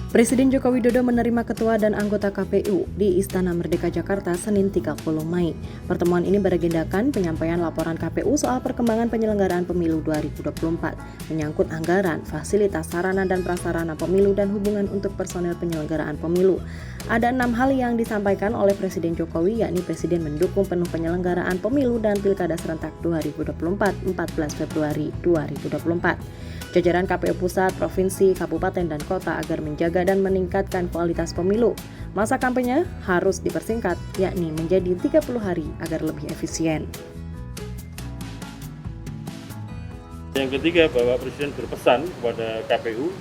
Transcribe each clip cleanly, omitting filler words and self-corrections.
Presiden Joko Widodo menerima ketua dan anggota KPU di Istana Merdeka Jakarta Senin 30 Mei. Pertemuan ini beragendakan penyampaian laporan KPU soal perkembangan penyelenggaraan pemilu 2024, menyangkut anggaran, fasilitas, sarana dan prasarana pemilu dan hubungan untuk personel penyelenggaraan pemilu. Ada 6 hal yang disampaikan oleh Presiden Jokowi, yakni Presiden mendukung penuh penyelenggaraan pemilu dan Pilkada serentak 2024, 14 Februari 2024. Jajaran KPU Pusat, Provinsi, Kabupaten, dan Kota agar menjaga dan meningkatkan kualitas pemilu. Masa kampanye harus dipersingkat, yakni menjadi 30 hari agar lebih efisien. Yang ketiga, bahwa Presiden berpesan kepada KPU,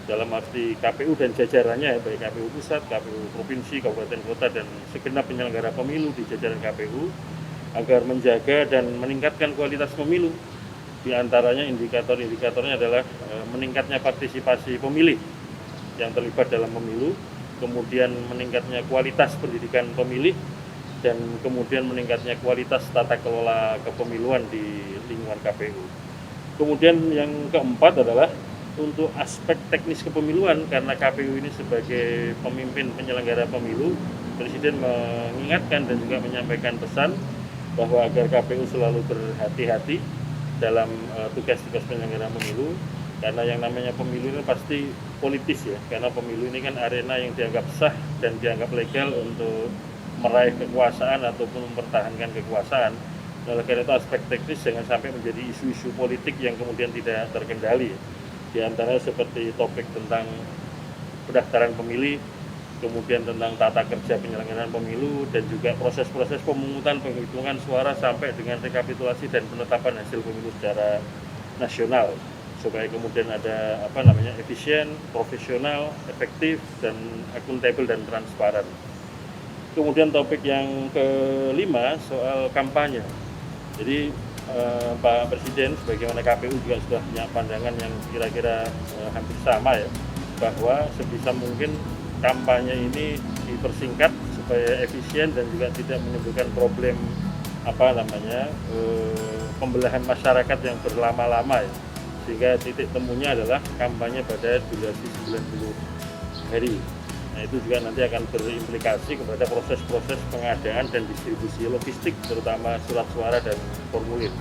dalam arti KPU dan jajarannya, baik KPU Pusat, KPU Provinsi, Kabupaten, Kota, dan segenap penyelenggara pemilu di jajaran KPU, agar menjaga dan meningkatkan kualitas pemilu. Di antaranya indikator-indikatornya adalah meningkatnya partisipasi pemilih yang terlibat dalam pemilu, kemudian meningkatnya kualitas pendidikan pemilih, dan kemudian meningkatnya kualitas tata kelola kepemiluan di lingkungan KPU. Kemudian yang keempat adalah untuk aspek teknis kepemiluan, karena KPU ini sebagai pemimpin penyelenggara pemilu, Presiden mengingatkan dan juga menyampaikan pesan bahwa agar KPU selalu berhati-hati dalam tugas-tugas penyelenggara pemilu, karena yang namanya pemilu ini pasti politis ya, karena pemilu ini kan arena yang dianggap sah dan dianggap legal untuk meraih kekuasaan ataupun mempertahankan kekuasaan. Oleh karena itu aspek teknis jangan sampai menjadi isu-isu politik yang kemudian tidak terkendali. Di antaranya seperti topik tentang pendaftaran pemilih, kemudian tentang tata kerja penyelenggaraan pemilu, dan juga proses-proses pemungutan penghitungan suara sampai dengan rekapitulasi dan penetapan hasil pemilu secara nasional, supaya kemudian ada efisien, profesional, efektif, dan akuntabel dan transparan. Kemudian topik yang kelima soal kampanye. Jadi Pak Presiden sebagaimana KPU juga sudah punya pandangan yang kira-kira hampir sama ya, bahwa sebisa mungkin kampanye ini dipersingkat supaya efisien dan juga tidak menimbulkan problem pembelahan masyarakat yang berlama-lama ya. Sehingga titik temunya adalah kampanye pada durasi 90 hari. Nah, itu juga nanti akan berimplikasi kepada proses-proses pengadaan dan distribusi logistik, terutama surat suara dan formulir.